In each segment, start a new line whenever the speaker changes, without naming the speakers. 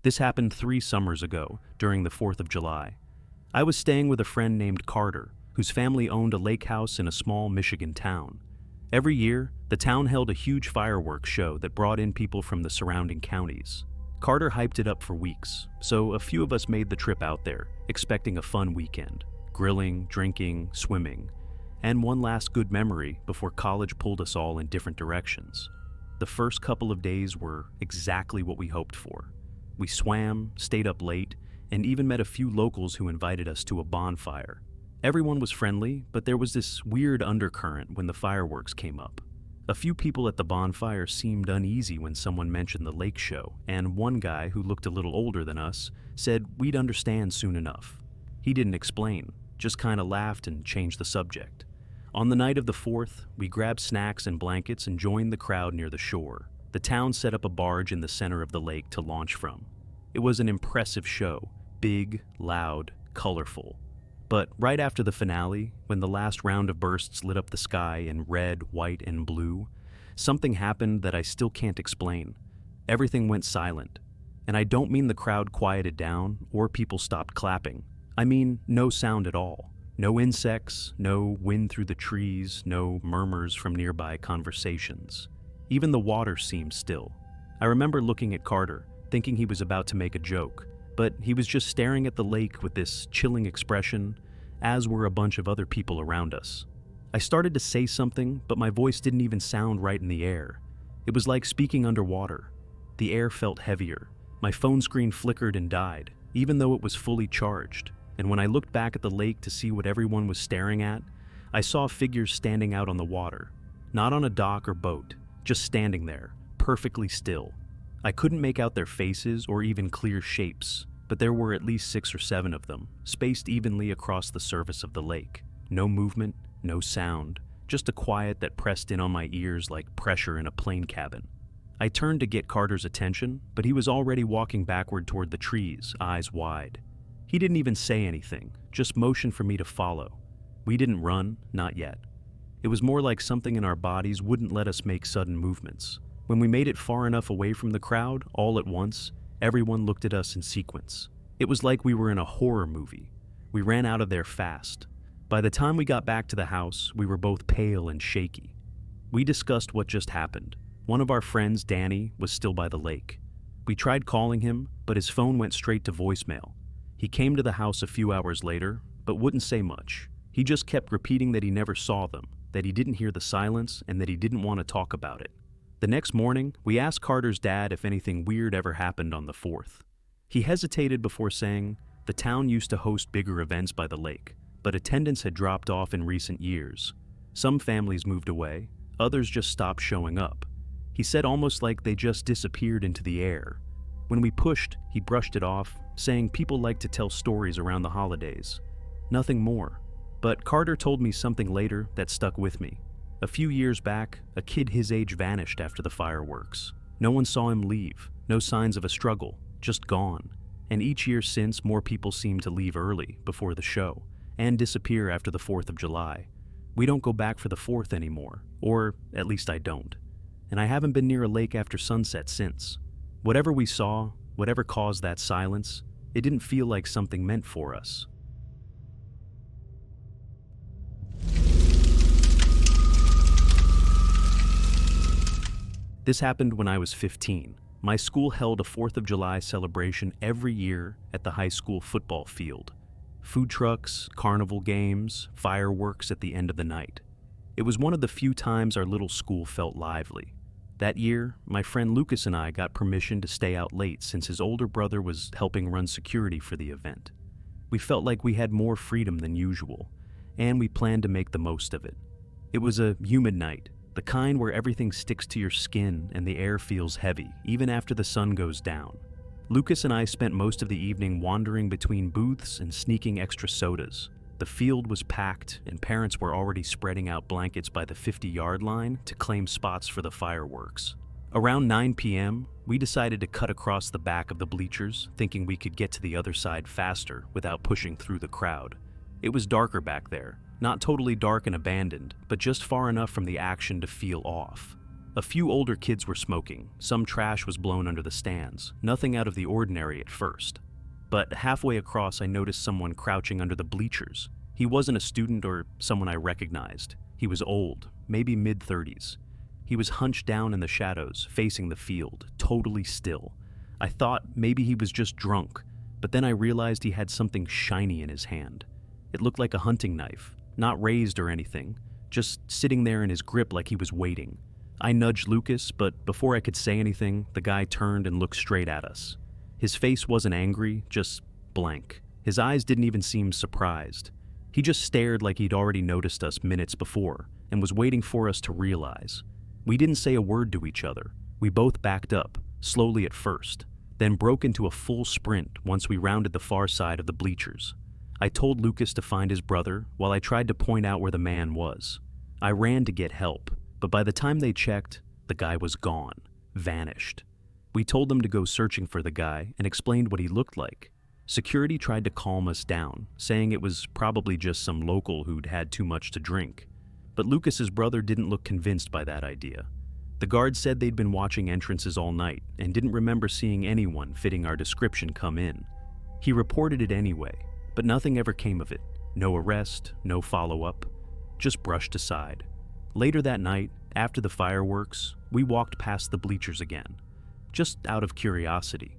This happened 3 summers ago, during the 4th of July. I was staying with a friend named Carter, whose family owned a lake house in a small Michigan town. Every year, the town held a huge fireworks show that brought in people from the surrounding counties. Carter hyped it up for weeks, so a few of us made the trip out there, expecting a fun weekend. Grilling, drinking, swimming, and one last good memory before college pulled us all in different directions. The first couple of days were exactly what we hoped for. We swam, stayed up late, and even met a few locals who invited us to a bonfire. Everyone was friendly, but there was this weird undercurrent when the fireworks came up. A few people at the bonfire seemed uneasy when someone mentioned the lake show, and one guy, who looked a little older than us, said we'd understand soon enough. He didn't explain, just kinda laughed and changed the subject. On the night of the 4th, we grabbed snacks and blankets and joined the crowd near the shore. The town set up a barge in the center of the lake to launch from. It was an impressive show, big, loud, colorful. But right after the finale, when the last round of bursts lit up the sky in red, white, and blue, something happened that I still can't explain. Everything went silent. And I don't mean the crowd quieted down or people stopped clapping. I mean no sound at all. No insects, no wind through the trees, no murmurs from nearby conversations. Even the water seemed still. I remember looking at Carter, thinking he was about to make a joke, but he was just staring at the lake with this chilling expression, as were a bunch of other people around us. I started to say something, but my voice didn't even sound right in the air. It was like speaking underwater. The air felt heavier. My phone screen flickered and died, even though it was fully charged. And when I looked back at the lake to see what everyone was staring at, I saw figures standing out on the water. Not on a dock or boat, just standing there, perfectly still. I couldn't make out their faces or even clear shapes, but there were at least 6 or 7 of them, spaced evenly across the surface of the lake. No movement, no sound, just a quiet that pressed in on my ears like pressure in a plane cabin. I turned to get Carter's attention, but he was already walking backward toward the trees, eyes wide. He didn't even say anything, just motioned for me to follow. We didn't run, not yet. It was more like something in our bodies wouldn't let us make sudden movements. When we made it far enough away from the crowd, all at once, everyone looked at us in sequence. It was like we were in a horror movie. We ran out of there fast. By the time we got back to the house, we were both pale and shaky. We discussed what just happened. One of our friends, Danny, was still by the lake. We tried calling him, but his phone went straight to voicemail. He came to the house a few hours later, but wouldn't say much. He just kept repeating that he never saw them, that he didn't hear the silence, and that he didn't want to talk about it. The next morning, we asked Carter's dad if anything weird ever happened on the 4th. He hesitated before saying the town used to host bigger events by the lake, but attendance had dropped off in recent years. Some families moved away, others just stopped showing up. He said almost like they just disappeared into the air. When we pushed, he brushed it off, saying people like to tell stories around the holidays. Nothing more. But Carter told me something later that stuck with me. A few years back, a kid his age vanished after the fireworks. No one saw him leave, no signs of a struggle, just gone. And each year since, more people seem to leave early, before the show, and disappear after the 4th of July. We don't go back for the 4th anymore, or at least I don't. And I haven't been near a lake after sunset since. Whatever we saw, whatever caused that silence, it didn't feel like something meant for us. This happened when I was 15. My school held a 4th of July celebration every year at the high school football field. Food trucks, carnival games, fireworks at the end of the night. It was one of the few times our little school felt lively. That year, my friend Lucas and I got permission to stay out late since his older brother was helping run security for the event. We felt like we had more freedom than usual, and we planned to make the most of it. It was a humid night, the kind where everything sticks to your skin and the air feels heavy, even after the sun goes down. Lucas and I spent most of the evening wandering between booths and sneaking extra sodas. The field was packed, and parents were already spreading out blankets by the 50-yard line to claim spots for the fireworks. Around 9 p.m., we decided to cut across the back of the bleachers, thinking we could get to the other side faster without pushing through the crowd. It was darker back there, not totally dark and abandoned, but just far enough from the action to feel off. A few older kids were smoking, some trash was blown under the stands, nothing out of the ordinary at first. But halfway across I noticed someone crouching under the bleachers. He wasn't a student or someone I recognized. He was old, maybe mid-30s. He was hunched down in the shadows, facing the field, totally still. I thought maybe he was just drunk, but then I realized he had something shiny in his hand. It looked like a hunting knife, not raised or anything, just sitting there in his grip like he was waiting. I nudged Lucas, but before I could say anything, the guy turned and looked straight at us. His face wasn't angry, just blank. His eyes didn't even seem surprised. He just stared like he'd already noticed us minutes before and was waiting for us to realize. We didn't say a word to each other. We both backed up, slowly at first, then broke into a full sprint once we rounded the far side of the bleachers. I told Lucas to find his brother while I tried to point out where the man was. I ran to get help, but by the time they checked, the guy was gone, vanished. We told them to go searching for the guy and explained what he looked like. Security tried to calm us down, saying it was probably just some local who'd had too much to drink. But Lucas's brother didn't look convinced by that idea. The guards said they'd been watching entrances all night and didn't remember seeing anyone fitting our description come in. He reported it anyway, but nothing ever came of it. No arrest, no follow-up, just brushed aside. Later that night, after the fireworks, we walked past the bleachers again, just out of curiosity.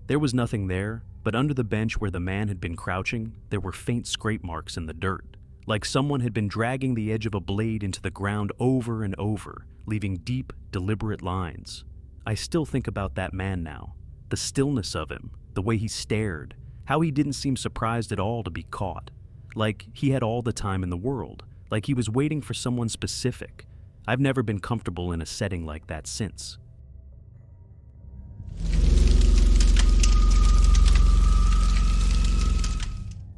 There was nothing there, but under the bench where the man had been crouching, there were faint scrape marks in the dirt, like someone had been dragging the edge of a blade into the ground over and over, leaving deep, deliberate lines. I still think about that man now, the stillness of him, the way he stared, how he didn't seem surprised at all to be caught, like he had all the time in the world, like he was waiting for someone specific. I've never been comfortable in a setting like that since.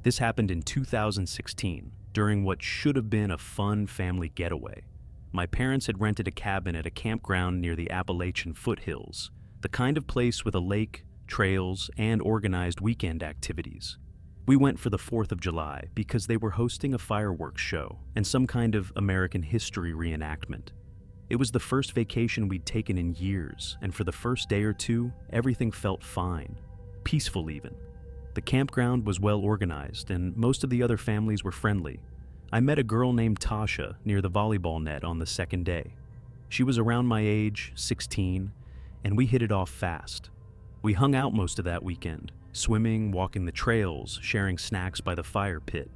This happened in 2016, during what should have been a fun family getaway. My parents had rented a cabin at a campground near the Appalachian foothills, the kind of place with a lake, trails, and organized weekend activities. We went for the 4th of July because they were hosting a fireworks show and some kind of American history reenactment. It was the first vacation we'd taken in years, and for the first day or two, everything felt fine, peaceful even. The campground was well organized, and most of the other families were friendly. I met a girl named Tasha near the volleyball net on the second day. She was around my age, 16, and we hit it off fast. We hung out most of that weekend, swimming, walking the trails, sharing snacks by the fire pit.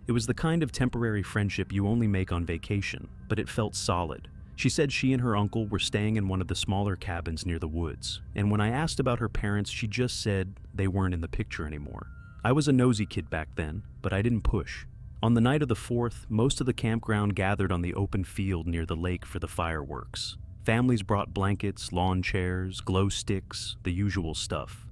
It was the kind of temporary friendship you only make on vacation, but it felt solid. She said she and her uncle were staying in one of the smaller cabins near the woods, and when I asked about her parents, she just said they weren't in the picture anymore. I was a nosy kid back then, but I didn't push. On the night of the 4th, most of the campground gathered on the open field near the lake for the fireworks. Families brought blankets, lawn chairs, glow sticks, the usual stuff.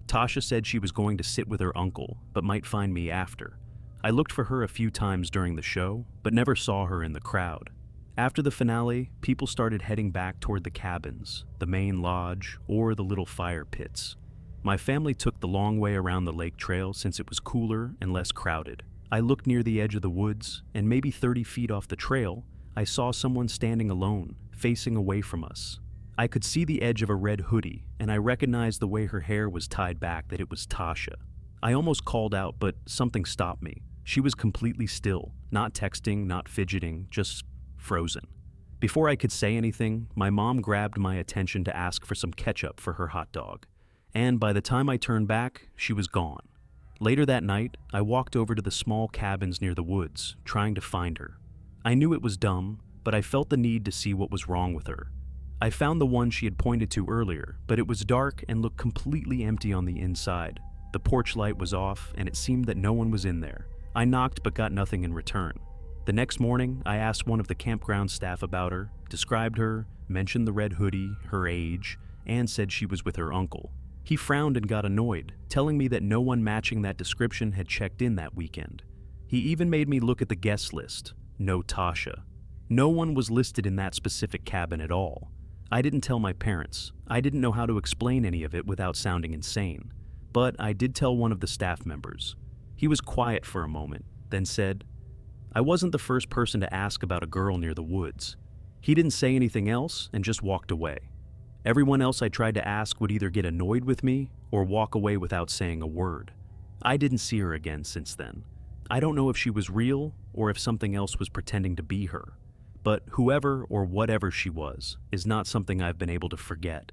Tasha said she was going to sit with her uncle, but might find me after. I looked for her a few times during the show, but never saw her in the crowd. After the finale, people started heading back toward the cabins, the main lodge, or the little fire pits. My family took the long way around the lake trail since it was cooler and less crowded. I looked near the edge of the woods, and maybe 30 feet off the trail, I saw someone standing alone, facing away from us. I could see the edge of a red hoodie, and I recognized the way her hair was tied back that it was Tasha. I almost called out, but something stopped me. She was completely still, not texting, not fidgeting, just frozen. Before I could say anything, my mom grabbed my attention to ask for some ketchup for her hot dog. And by the time I turned back, she was gone. Later that night, I walked over to the small cabins near the woods, trying to find her. I knew it was dumb, but I felt the need to see what was wrong with her. I found the one she had pointed to earlier, but it was dark and looked completely empty on the inside. The porch light was off, and it seemed that no one was in there. I knocked but got nothing in return. The next morning, I asked one of the campground staff about her, described her, mentioned the red hoodie, her age, and said she was with her uncle. He frowned and got annoyed, telling me that no one matching that description had checked in that weekend. He even made me look at the guest list. No Tasha. No one was listed in that specific cabin at all. I didn't tell my parents. I didn't know how to explain any of it without sounding insane. But I did tell one of the staff members. He was quiet for a moment, then said, "I wasn't the first person to ask about a girl near the woods." He didn't say anything else and just walked away. Everyone else I tried to ask would either get annoyed with me or walk away without saying a word. I didn't see her again since then. I don't know if she was real or if something else was pretending to be her. But whoever or whatever she was is not something I've been able to forget.